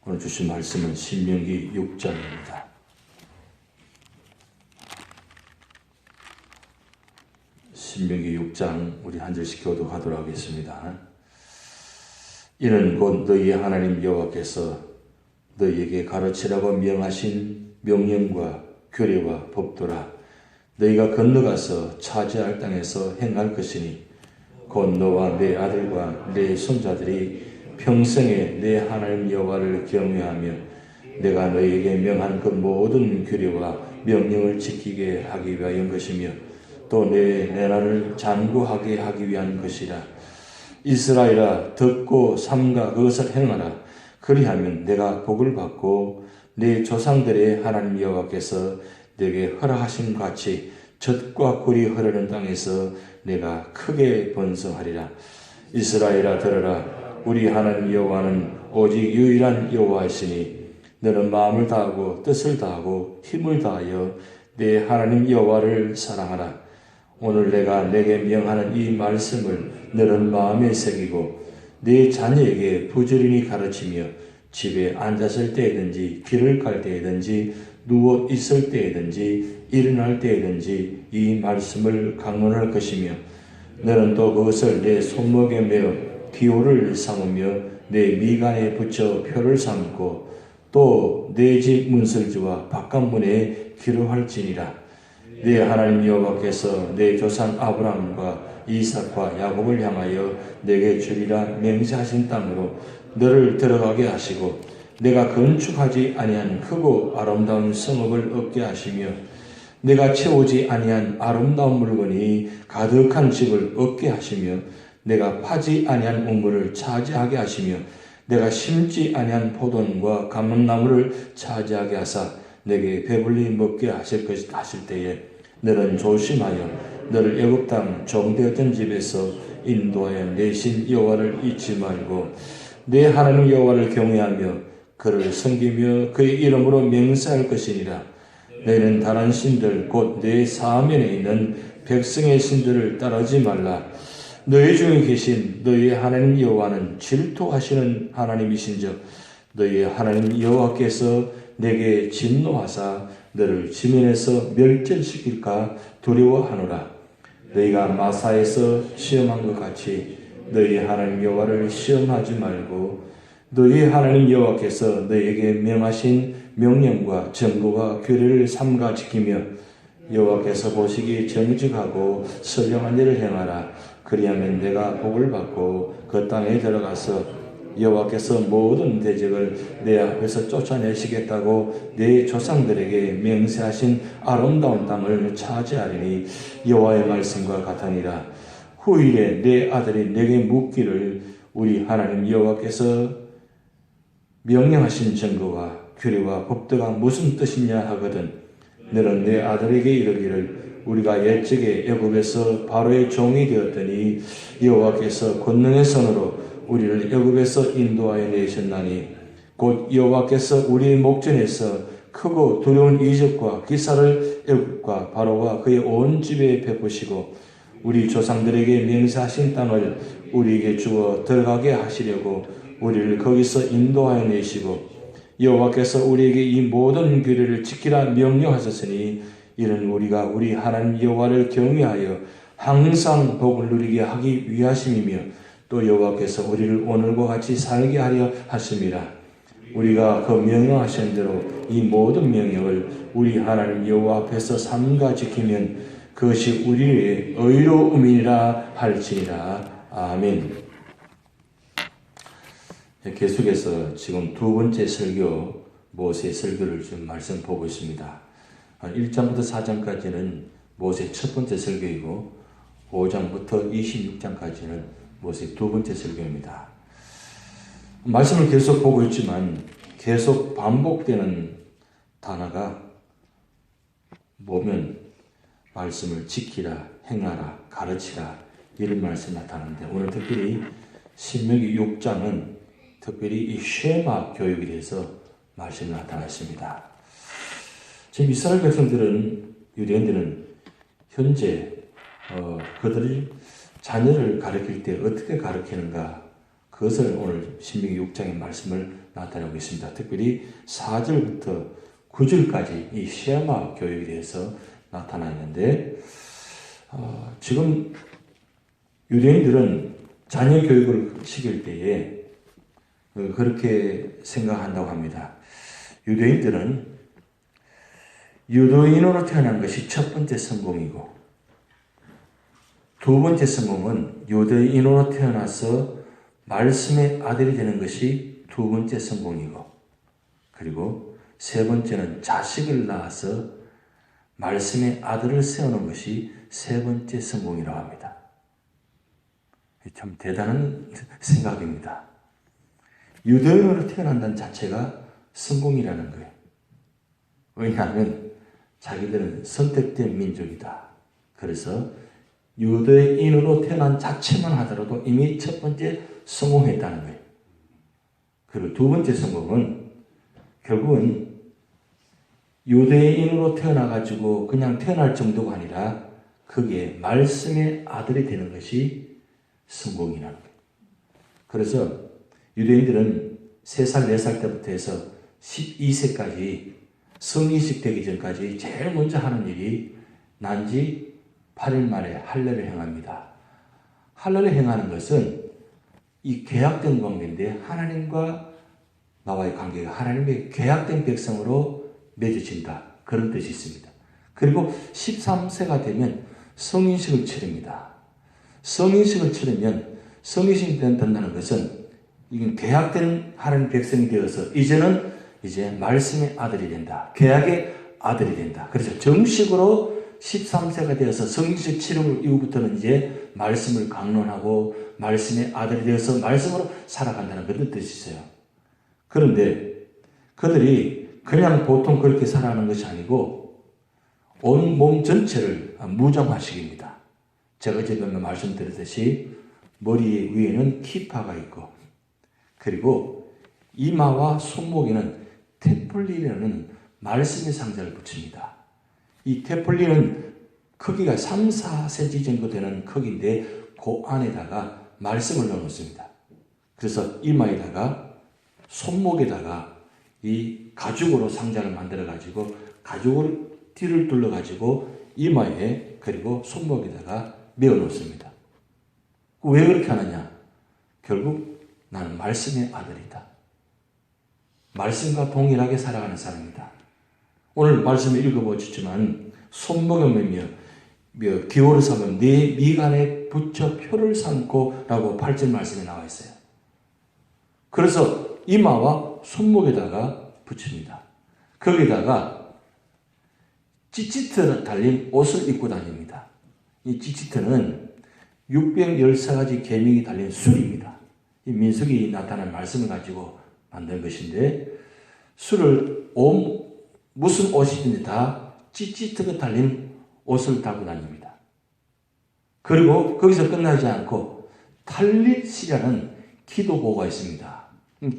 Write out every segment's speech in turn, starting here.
오늘 주신 말씀은 신명기 6장입니다. 신명기 6장 우리 한 절씩 교독하도록 하겠습니다. 이는 곧 너희의 하나님 여호와께서 너희에게 가르치라고 명하신 명령과 규례와 법도라. 너희가 건너가서 차지할 땅에서 행할 것이니 곧 너와 내 아들과 내 손자들이 평생에 내 하나님 여호와를 경외하며 내가 너희에게 명한 그 모든 규례와 명령을 지키게 하기 위하여 것이며 또 내 나라를 장구하게 하기 위한 것이라. 이스라엘아, 듣고 삼가 그것을 행하라. 그리하면 내가 복을 받고 내 조상들의 하나님 여호와께서 내게 허락하신 같이 젖과 꿀이 흐르는 땅에서 내가 크게 번성하리라. 이스라엘아, 들으라. 우리 하나님 여호와는 오직 유일한 여호와이시니 너는 마음을 다하고 뜻을 다하고 힘을 다하여 내 하나님 여호와를 사랑하라. 오늘 내가 내게 명하는 이 말씀을 너는 마음에 새기고 네 자녀에게 부지런히 가르치며 집에 앉았을 때든지 길을 갈 때든지 누워 있을 때든지 일어날 때든지 이 말씀을 강론할 것이며 너는 또 그것을 내 손목에 메어 기호를 삼으며 내 미간에 붙여 표를 삼고 또 내 집 문설주와 바깥문에 기록할지니라. 내 하나님 여호와께서 내 조상 아브라함과 이삭과 야곱을 향하여 내게 주리라 맹세하신 땅으로 너를 들어가게 하시고 내가 건축하지 아니한 크고 아름다운 성읍을 얻게 하시며 내가 채우지 아니한 아름다운 물건이 가득한 집을 얻게 하시며 내가 파지 아니한 우물을 차지하게 하시며 내가 심지 아니한 포도원과 감람나무를 차지하게 하사 내게 배불리 먹게 하실 때에 너는 조심하여 너를 애굽 땅 종되었던 집에서 인도하여 내신 여호와를 잊지 말고 내 하나님 여호와를 경외하며 그를 섬기며 그의 이름으로 맹세할 것이니라. 너희는 다른 신들 곧 내 사면에 있는 백성의 신들을 따르지 말라. 너희 중에 계신 너희의 하나님 여호와는 질투하시는 하나님이신즉 너희의 하나님 여호와께서 내게 진노하사 너를 지면에서 멸절시킬까 두려워하노라. 너희가 마사에서 시험한 것 같이 너희 하나님 여호와를 시험하지 말고 너희 하나님 여호와께서 너희에게 명하신 명령과 정부와 규례를 삼가 지키며 여호와께서 보시기 정직하고 선량한 일을 행하라. 그리하면 내가 복을 받고 그 땅에 들어가서 여호와께서 모든 대적을 내 앞에서 쫓아내시겠다고 내 조상들에게 맹세하신 아름다운 땅을 차지하리니 여호와의 말씀과 같으니라. 후일에 내 아들이 내게 묻기를 우리 하나님 여호와께서 명령하신 정거와 규례와 법도가 무슨 뜻이냐 하거든 너는 내 아들에게 이르기를 우리가 옛적에 애굽에서 바로의 종이 되었더니 여호와께서 권능의 손으로 우리를 애굽에서 인도하여 내셨나니 곧 여호와께서 우리의 목전에서 크고 두려운 이적과 기사를 애굽과 바로와 그의 온 집에 베푸시고 우리 조상들에게 맹세하신 땅을 우리에게 주어 들어가게 하시려고 우리를 거기서 인도하여 내시고 여호와께서 우리에게 이 모든 규례를 지키라 명령하셨으니 이는 우리가 우리 하나님 여호와를 경외하여 항상 복을 누리게 하기 위하심이며 또 여호와께서 우리를 오늘과 같이 살게 하려 하심이라. 우리가 그 명령하신 대로 이 모든 명령을 우리 하나님 여호와 앞에서 삼가 지키면 그것이 우리의 의로움이라 할지니라. 아멘. 계속해서 지금 두 번째 설교, 모세의 설교를 좀 말씀 보고 있습니다. 1장부터 4장까지는 모세의 첫 번째 설교이고 5장부터 26장까지는 모세의 두 번째 설교입니다. 말씀을 계속 보고 있지만 계속 반복되는 단어가 보면 말씀을 지키라, 행하라, 가르치라 이런 말씀이 나타나는데 오늘 특별히 신명기 6장은 특별히 이 쉐마 교육에 대해서 말씀이 나타났습니다. 지금 이스라엘 백성들은 유대인들은 현재 그들이 자녀를 가르칠 때 어떻게 가르치는가 그것을 오늘 신명기 6장의 말씀을 나타나고 있습니다. 특별히 4절부터 9절까지 이 쉐마 교육에 대해서 나타나 있는데 지금 유대인들은 자녀 교육을 시킬 때에 그렇게 생각한다고 합니다. 유대인들은 유대인으로 태어난 것이 첫 번째 성공이고 두 번째 성공은 유대인으로 태어나서 말씀의 아들이 되는 것이 두 번째 성공이고 그리고 세 번째는 자식을 낳아서 말씀의 아들을 세우는 것이 세 번째 성공이라고 합니다. 참 대단한 생각입니다. 유대인으로 태어난다는 자체가 성공이라는 거예요. 왜냐하면 자기들은 선택된 민족이다. 그래서 유대인으로 태어난 자체만 하더라도 이미 첫 번째 성공했다는 거예요. 그리고 두 번째 성공은 결국은 유대인으로 태어나가지고 그냥 태어날 정도가 아니라 그게 말씀의 아들이 되는 것이 성공이라는 거예요. 그래서 유대인들은 3살, 4살 때부터 해서 12세까지 성인식 되기 전까지 제일 먼저 하는 일이 난지 8일 만에 할례를 행합니다. 할례를 행하는 것은 이 계약된 관계인데 하나님과 나와의 관계가 하나님의 계약된 백성으로 맺어진다. 그런 뜻이 있습니다. 그리고 13세가 되면 성인식을 치릅니다. 성인식을 치르면 성인식이 된다는 것은 이건 계약된 하나님 백성이 되어서 이제 말씀의 아들이 된다. 계약의 아들이 된다. 그래서 정식으로 13세가 되어서 성인식 치름 이후부터는 이제 말씀을 강론하고 말씀의 아들이 되어서 말씀으로 살아간다는 그런 뜻이 있어요. 그런데 그들이 그냥 보통 그렇게 살아가는 것이 아니고 온 몸 전체를 무장화식입니다. 제가 지금 말씀드렸듯이 머리 위에는 키파가 있고 그리고 이마와 손목에는 테플리라는 말씀의 상자를 붙입니다. 이 테플리는 크기가 3, 4cm 정도 되는 크기인데 그 안에다가 말씀을 넣어놓습니다. 그래서 이마에다가 손목에다가 이 가죽으로 상자를 만들어가지고 가죽을 띠를 둘러가지고 이마에 그리고 손목에다가 메어놓습니다. 왜 그렇게 하느냐? 결국 나는 말씀의 아들이다. 말씀과 동일하게 살아가는 사람이다. 오늘 말씀을 읽어보셨지만 손목에 기호를 삼으면 네 미간에 붙여 표를 삼고 라고 8절 말씀에 나와 있어요. 그래서 이마와 손목에다가 붙입니다. 거기다가 찌찌트 달린 옷을 입고 다닙니다. 이 찌찌트는 614가지 계명이 달린 술입니다. 이 민수기 나타난 말씀을 가지고 만든 것인데 술을 무슨 옷이든지 다 찌찌트가 달린 옷을 달고 다닙니다. 그리고 거기서 끝나지 않고 탈릿이라는 기도보가 있습니다.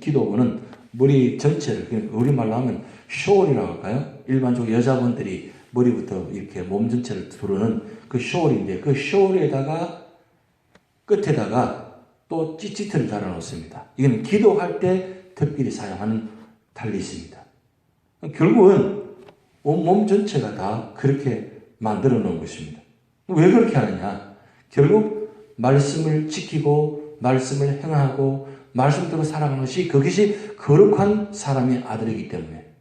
기도보는 머리 전체를 우리말로 하면 쇼울이라고 할까요? 일반적으로 여자분들이 머리부터 이렇게 몸 전체를 두르는 그 쇼울인데 그 쇼울에다가 끝에다가 또 찌찌트를 달아놓습니다. 이건 기도할 때 특별히 사용하는 탈릿입니다. 결국은 온몸 전체가 다 그렇게 만들어 놓은 것입니다. 왜 그렇게 하느냐? 결국 말씀을 지키고 말씀을 행하고 말씀대로 살아가는 것이 그것이 거룩한 사람의 아들이기 때문에.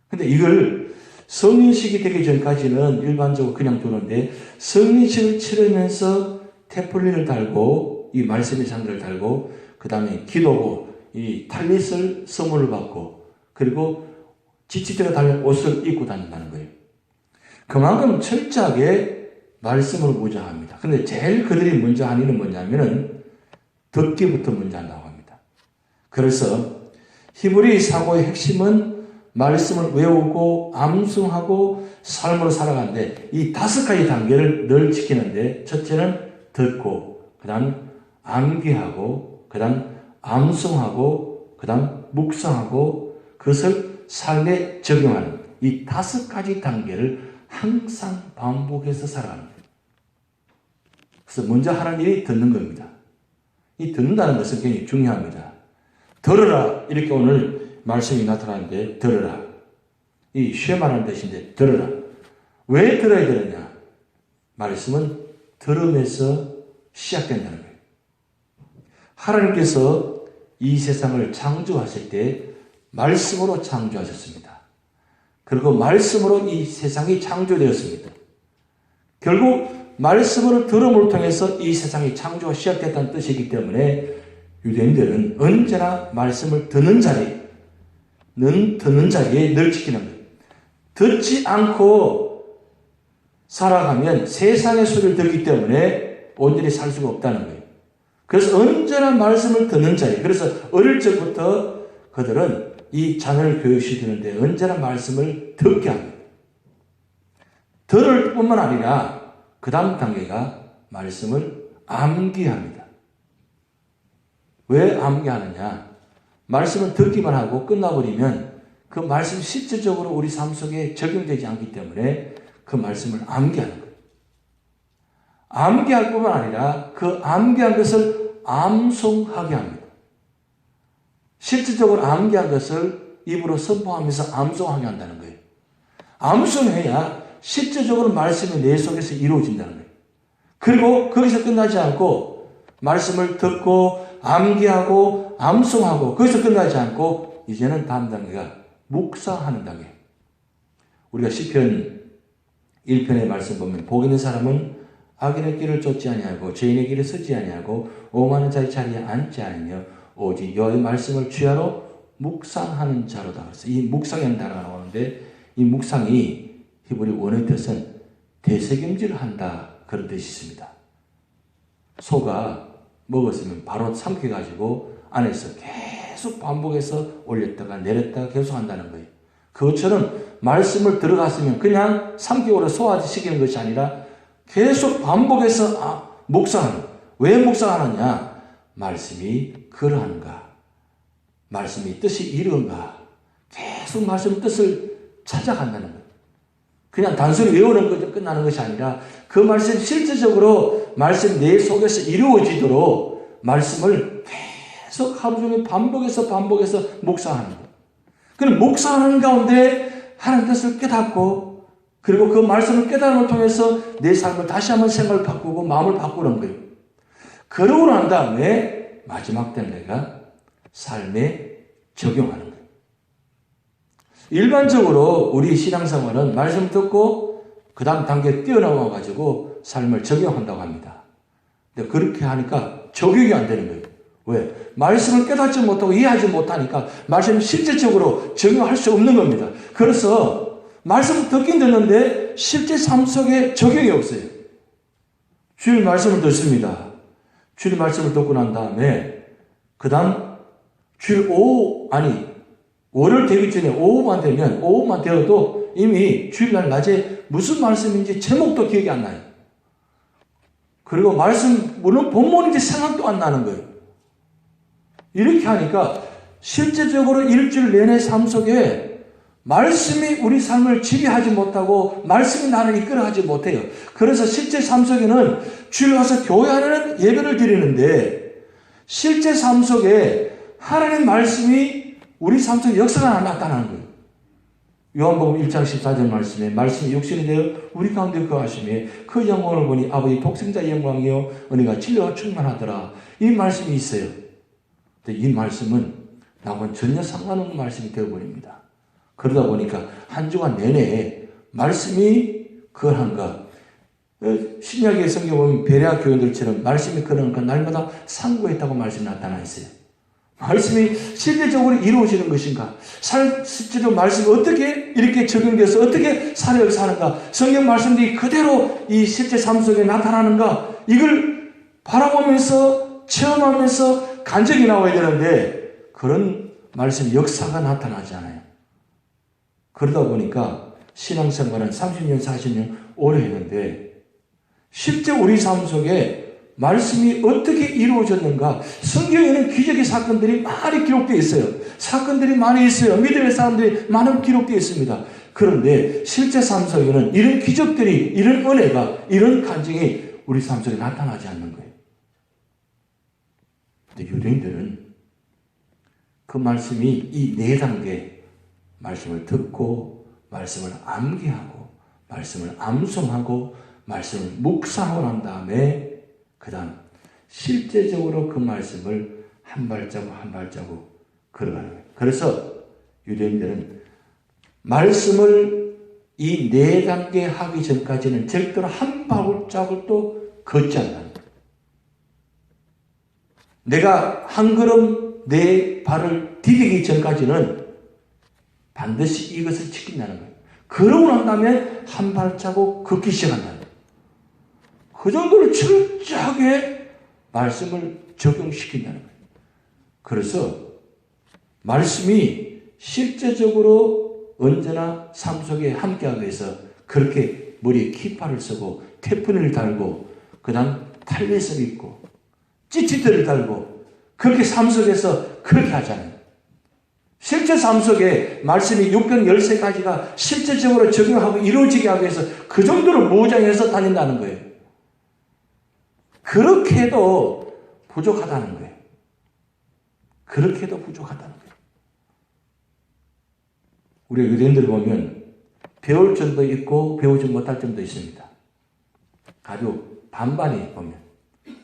근데 이걸 성인식이 되기 전까지는 일반적으로 그냥 두는데 성인식을 치르면서 테플린을 달고 이 말씀의 상자를 달고 그 다음에 기도고 이 탈릿을 선물을 받고 그리고 찌찌트가 달린 옷을 입고 다닌다는 거예요. 그만큼 철저하게 말씀으로 무장합니다. 근데 제일 그들이 먼저 하는 일은 뭐냐면은 듣기부터 먼저 한다고 합니다. 그래서 히브리 사고의 핵심은 말씀을 외우고 암송하고 삶으로 살아가는데 이 5가지 단계를 늘 지키는데 첫째는 듣고 그 다음 암기하고 그 다음 암송하고 그 다음 묵상하고 그것을 삶에 적용하는 이 5가지 단계를 항상 반복해서 살아가는 거예요. 그래서 먼저 하는 일이 듣는 겁니다. 이 듣는다는 것은 굉장히 중요합니다. 들어라 이렇게 오늘 말씀이 나타나는데 들으라. 이 쉐마라는 뜻인데 들으라. 왜 들어야 되느냐? 말씀은 들음에서 시작된다는 거예요. 하나님께서 이 세상을 창조하실 때 말씀으로 창조하셨습니다. 그리고 말씀으로 이 세상이 창조되었습니다. 결국 말씀으로 들음을 통해서 이 세상이 창조가 시작됐다는 뜻이기 때문에 유대인들은 언제나 말씀을 듣는 자리에 늘 지키는 거예요. 듣지 않고 살아가면 세상의 소리를 들기 때문에 온전히 살 수가 없다는 거예요. 그래서 언제나 말씀을 듣는 자리에, 그래서 어릴 적부터 그들은 이 자녀를 교육시키는데 언제나 말씀을 듣게 합니다. 들을 뿐만 아니라 그 다음 단계가 말씀을 암기합니다. 왜 암기하느냐? 말씀을 듣기만 하고 끝나버리면 그 말씀이 실질적으로 우리 삶 속에 적용되지 않기 때문에 그 말씀을 암기하는 거예요. 암기할 뿐만 아니라 그 암기한 것을 암송하게 합니다. 실질적으로 암기한 것을 입으로 선포하면서 암송하게 한다는 거예요. 암송해야 실질적으로 말씀이 내 속에서 이루어진다는 거예요. 그리고 거기서 끝나지 않고 말씀을 듣고 암기하고 암송하고 거기서 끝나지 않고 이제는 다음 단계가 묵상하는 단계. 우리가 시편 1편의 말씀 보면 복 있는 사람은 악인의 길을 쫓지 아니하고 죄인의 길을 서지 아니하고 오만한 자의 자리에 앉지 아니하며 오직 여호와의 말씀을 주야로 묵상하는 자로다. 그래서 이 묵상이라는 단어가 나오는데 이 묵상이 히브리 원어의 뜻은 되새김질한다 그런 뜻이 있습니다. 소가 먹었으면 바로 삼켜가지고 안에서 계속 반복해서 올렸다가 내렸다가 계속 한다는 거예요. 그것처럼 말씀을 들어갔으면 그냥 삼키고 소화시키는 것이 아니라 계속 반복해서 묵상하는. 왜 묵상하느냐? 말씀이 그러한가? 말씀이 뜻이 이른가? 계속 말씀 뜻을 찾아간다는 거예요. 그냥 단순히 외우는 것에 끝나는 것이 아니라 그 말씀이 실질적으로 말씀 내 속에서 이루어지도록 말씀을 계속 하루 종일 반복해서 묵상하는 거예요. 그럼 묵상하는 가운데 하나님 뜻을 깨닫고 그리고 그 말씀을 깨달음을 통해서 내 삶을 다시 한번 생각을 바꾸고 마음을 바꾸는 거예요. 그러고 난 다음에 마지막 단계가 삶에 적용하는 거예요. 일반적으로 우리 신앙생활은 말씀 듣고 그 다음 단계에 뛰어넘어 가지고 삶을 적용한다고 합니다. 근데 그렇게 하니까 적용이 안 되는 거예요. 왜? 말씀을 깨닫지 못하고 이해하지 못하니까 말씀을 실질적으로 적용할 수 없는 겁니다. 그래서 말씀을 듣긴 듣는데 실제 삶 속에 적용이 없어요. 주일 말씀을 듣습니다. 주일 말씀을 듣고 난 다음에 그 다음 주일 월요일 되기 전에 오후만 되어도 이미 주일날 낮에 무슨 말씀인지 제목도 기억이 안 나요. 그리고 물론 본문인지 생각도 안 나는 거예요. 이렇게 하니까 실제적으로 일주일 내내 삶 속에 말씀이 우리 삶을 지배하지 못하고 말씀이 나를 이끌어가지 못해요. 그래서 실제 삶 속에는 주일 와서 교회 안에는 예배를 드리는데 실제 삶 속에 하나님 말씀이 우리 삶 속에 역사가 나타나는 거예요. 요한복음 1장 14절 말씀에 말씀이 육신이 되어 우리 가운데 거하시며 그 영광을 보니 아버지 독생자의 영광이요 은혜가 진리가 충만하더라. 이 말씀이 있어요. 근데 이 말씀은 나하고는 전혀 상관없는 말씀이 되어버립니다. 그러다 보니까 한 주간 내내 말씀이 그러한가. 신약의 성경 보면 베레아 교인들처럼 말씀이 그러한가 날마다 상고했다고 말씀이 나타나 있어요. 말씀이 실제적으로 이루어지는 것인가? 실제로 말씀이 어떻게 이렇게 적용돼서 어떻게 사역을 사는가? 성경 말씀들이 그대로 이 실제 삶 속에 나타나는가? 이걸 바라보면서 체험하면서 간증이 나와야 되는데 그런 말씀 역사가 나타나지 않아요. 그러다 보니까 신앙생활은 30년, 40년 오래 했는데 실제 우리 삶 속에 말씀이 어떻게 이루어졌는가? 성경에는 기적의 사건들이 많이 기록되어 있어요. 사건들이 많이 있어요. 믿음의 사람들이 많이 기록되어 있습니다. 그런데 실제 삶 속에는 이런 기적들이, 이런 은혜가, 이런 간증이 우리 삶 속에 나타나지 않는 거예요. 근데 유대인들은 그 말씀이 이 네 단계, 말씀을 듣고 말씀을 암기하고 말씀을 암송하고 말씀을 묵상하고 난 다음에 그 다음 실제적으로 그 말씀을 한 발자국 한 발자국 걸어가는 거예요. 그래서 유대인들은 말씀을 이 네 단계 하기 전까지는 절대로 한 발자국도 걷지 않는다. 내가 한 걸음 내 발을 디디기 전까지는 반드시 이것을 지킨다는 거예요. 그러고 난 다음에 한 발자국 걷기 시작한다는 거예요. 그 정도로 철저하게 말씀을 적용시킨다는 거예요. 그래서 말씀이 실제적으로 언제나 삶 속에 함께하기 위해서 그렇게 머리에 키파를 쓰고 테프니를 달고 그 다음 탈레스를 입고 찌찌들을 달고 그렇게 삶 속에서 그렇게 하잖아요. 실제 삶 속에 말씀이 613가지가 실제적으로 적용하고 이루어지게 하기 위해서 그 정도로 무장해서 다닌다는 거예요. 그렇게 해도 부족하다는 거예요. 그렇게 해도 부족하다는 거예요. 우리 유대인들 보면 배울 점도 있고 배우지 못할 점도 있습니다. 아주 반반이 보면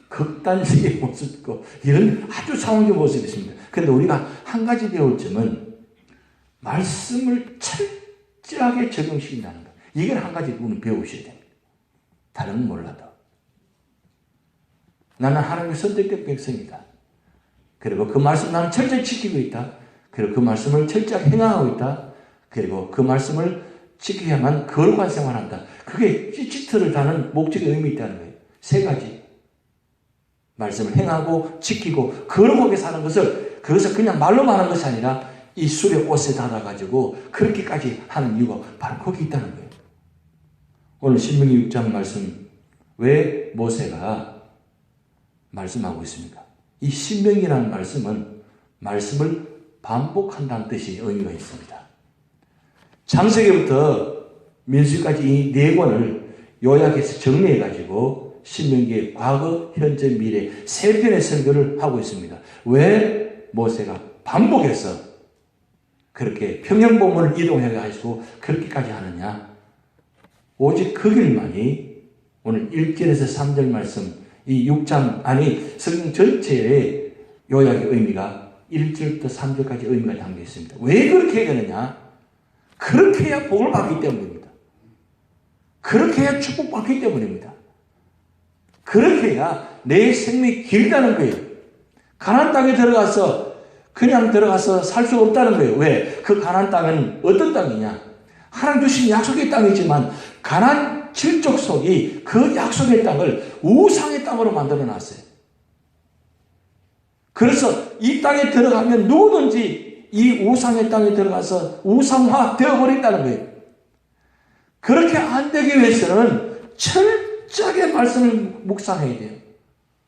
극단적인 모습 있고 이런 아주 상황적 모습이 있습니다. 그런데 우리가 한 가지 배울 점은 말씀을 철저하게 적용시킨다는 것. 이걸 한 가지 우리는 배우셔야 됩니다. 다른 건 몰라도. 나는 하나님의 선택된 백성이다. 그리고 그 말씀 나는 철저히 지키고 있다. 그리고 그 말씀을 철저히 행하고 있다. 그리고 그 말씀을 지켜야만 거룩한 생활한다. 그게 찌찌트를 다는 목적의 의미 있다는 거예요. 세 가지. 말씀을 행하고 지키고 거룩하게 사는 것을 그것을 그냥 말로만 하는 것이 아니라 이 술의 옷에 달아가지고 그렇게까지 하는 이유가 바로 거기 있다는 거예요. 오늘 신명기 6장 말씀 왜 모세가 말씀하고 있습니까? 이 신명기라는 말씀은 말씀을 반복한다는 뜻이 의미가 있습니다. 창세기부터 민수기까지 이 네 권을 요약해서 정리해가지고 신명기의 과거, 현재, 미래 세 편의 설교를 하고 있습니다. 왜 모세가 반복해서 그렇게 평행본문을 이동해가지고 그렇게까지 하느냐? 오직 그 길만이 오늘 1절에서 3절 말씀 이 6장 아니 성경 전체의 요약의 의미가 1절부터 3절까지 의미가 담겨 있습니다. 왜 그렇게 해야 되느냐? 그렇게 해야 복을 받기 때문입니다. 그렇게 해야 축복받기 때문입니다. 그렇게 해야 내 생명이 길다는 거예요. 가나안 땅에 들어가서 그냥 들어가서 살 수 없다는 거예요. 왜? 그 가나안 땅은 어떤 땅이냐? 하나님 주신 약속의 땅이지만 가나안 칠족속이 그 약속의 땅을 우상의 땅으로 만들어 놨어요. 그래서 이 땅에 들어가면 누구든지 이 우상의 땅에 들어가서 우상화 되어버린다는 거예요. 그렇게 안 되기 위해서는 철저하게 말씀을 묵상해야 돼요.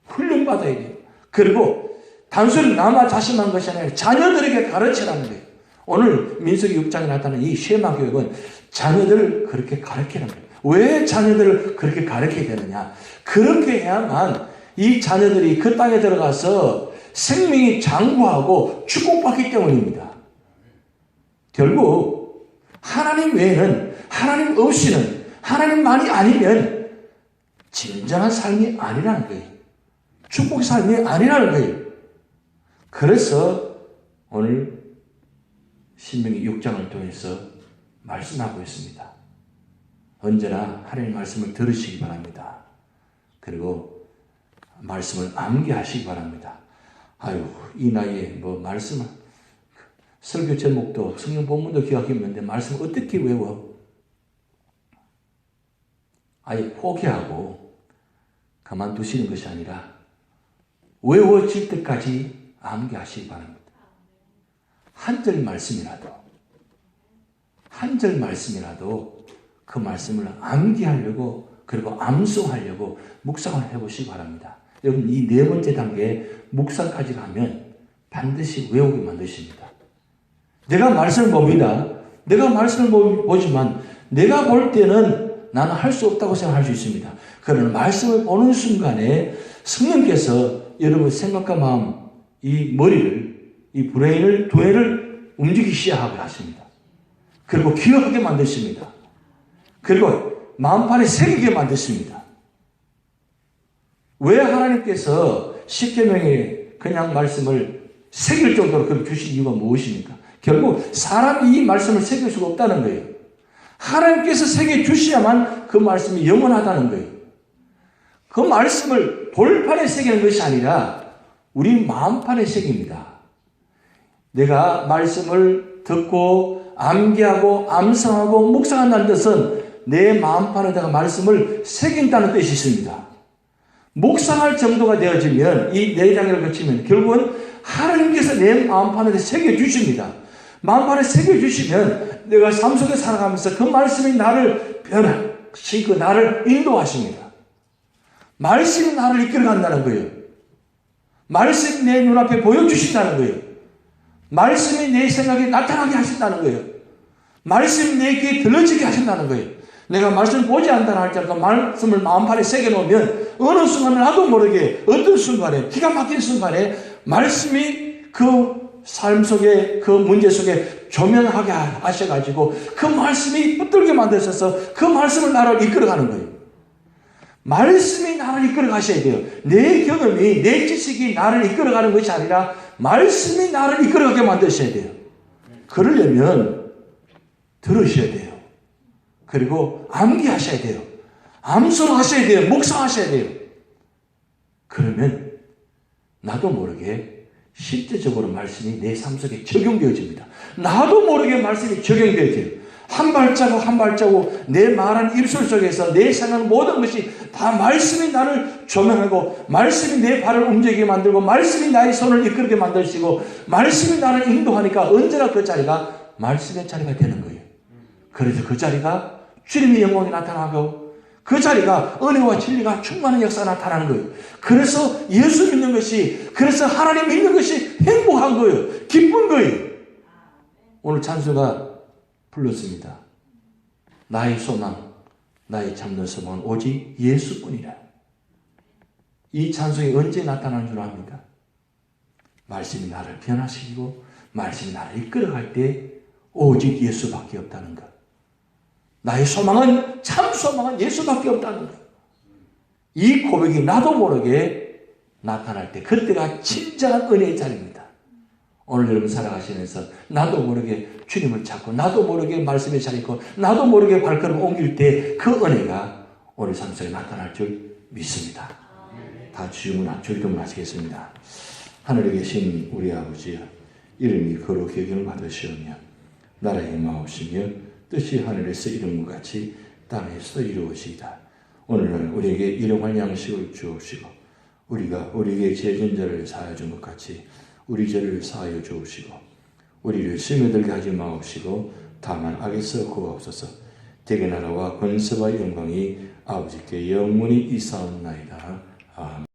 훈련받아야 돼요. 그리고 단순히 나만 자신만 것이 아니라 자녀들에게 가르치라는 거예요. 오늘 민수기 6장에 나타나는 이 쉐마 교육은 자녀들을 그렇게 가르치는 거예요. 왜 자녀들을 그렇게 가르쳐야 되느냐? 그렇게 해야만 이 자녀들이 그 땅에 들어가서 생명이 장구하고 축복받기 때문입니다. 결국 하나님 외에는 하나님 없이는 하나님만이 아니면 진정한 삶이 아니라는 거예요. 축복의 삶이 아니라는 거예요. 그래서 오늘 신명기 6장을 통해서 말씀하고 있습니다. 언제나 하나님의 말씀을 들으시기 바랍니다. 그리고 말씀을 암기하시기 바랍니다. 아유, 이 나이에 말씀을 설교 제목도 성경 본문도 기억이 없는데 말씀을 어떻게 외워? 아예 포기하고 그만두시는 것이 아니라 외워질 때까지 암기하시기 바랍니다. 한 절 말씀이라도 그 말씀을 암기하려고 그리고 암송하려고 묵상을 해보시기 바랍니다. 여러분 이 네 번째 단계 묵상까지 가면 반드시 외우게 만드십니다. 내가 말씀을 봅니다. 내가 말씀을 보지만 내가 볼 때는 나는 할 수 없다고 생각할 수 있습니다. 그러나 말씀을 보는 순간에 성령께서 여러분 생각과 마음, 이 머리를, 이 브레인을, 두뇌를 움직이기 시작하게 하십니다. 그리고 기억하게 만드십니다. 그리고 마음판에 새기게 만드십니다. 왜 하나님께서 십계명에 그냥 말씀을 새길 정도로 그렇게 주신 이유가 무엇입니까? 결국 사람이 이 말씀을 새길 수가 없다는 거예요. 하나님께서 새겨 주셔야만 그 말씀이 영원하다는 거예요. 그 말씀을 돌판에 새기는 것이 아니라 우리 마음판에 새깁니다. 내가 말씀을 듣고 암기하고 암송하고 묵상한다는 뜻은 내 마음판에다가 말씀을 새긴다는 뜻이 있습니다. 묵상할 정도가 되어지면 이 네 장을 거치면 결국은 하나님께서 내 마음판에 새겨주십니다. 마음판에 새겨주시면 내가 삶 속에 살아가면서 그 말씀이 나를 변화시키고 나를 인도하십니다. 말씀이 나를 이끌어간다는 거예요. 말씀이 내 눈앞에 보여주신다는 거예요. 말씀이 내 생각에 나타나게 하신다는 거예요. 말씀이 내 귀에 들려지게 하신다는 거예요. 내가 말씀을 보지 않는다 할지라도 말씀을 마음판에 새겨놓으면 어느 순간 나도 모르게 어떤 순간에 기가 막힌 순간에 말씀이 그 삶 속에 그 문제 속에 조명하게 하셔가지고 그 말씀이 붙들게 만드셔서 그 말씀을 나를 이끌어가는 거예요. 말씀이 나를 이끌어 가셔야 돼요. 내 경험이 내 지식이 나를 이끌어가는 것이 아니라 말씀이 나를 이끌어가게 만드셔야 돼요. 그러려면 들으셔야 돼요. 그리고 암기하셔야 돼요. 암송하셔야 돼요. 묵상하셔야 돼요. 그러면 나도 모르게 실제적으로 말씀이 내 삶 속에 적용되어집니다. 나도 모르게 말씀이 적용되어져요. 한 발자국 한 발자국 내 말한 입술 속에서 내 생각하는 모든 것이 다 말씀이 나를 조명하고 말씀이 내 발을 움직이게 만들고 말씀이 나의 손을 이끌게 만드시고 말씀이 나를 인도하니까 언제나 그 자리가 말씀의 자리가 되는 거예요. 그래서 그 자리가 주님의 영광이 나타나고 그 자리가 은혜와 진리가 충만한 역사가 나타나는 거예요. 그래서 예수 믿는 것이, 그래서 하나님 믿는 것이 행복한 거예요. 기쁜 거예요. 오늘 찬수가 불렀습니다. 나의 소망, 나의 참는 소망은 오직 예수뿐이라. 이 찬송이 언제 나타나는 줄 압니까? 말씀이 나를 변화시키고 말씀이 나를 이끌어갈 때 오직 예수밖에 없다는 것. 나의 소망은, 참 소망은 예수밖에 없다는 것. 이 고백이 나도 모르게 나타날 때 그때가 진정한 은혜의 자리입니다. 오늘 여러분 살아가시면서 나도 모르게 주님을 찾고 나도 모르게 말씀에 차리고 나도 모르게 발걸음 옮길 때 그 은혜가 오늘 삶 속에 나타날 줄 믿습니다. 다 주기도문 하시겠습니다. 하늘에 계신 우리 아버지여, 이름이 거룩히 여김을 받으시오며 나라의 임하옵시며 뜻이 하늘에서 이룬 것 같이 땅에서 이루어지이다. 오늘날 우리에게 일용할 양식을 주옵시고 우리가 우리에게 죄진자를 사하여 준 것 같이 우리 죄를 사하여 주옵시고 우리를 스며들게 하지 마옵시고 다만 악에서 구하옵소서. 대개 나라와 권세와 영광이 아버지께 영원히 이사옵나이다. 아멘.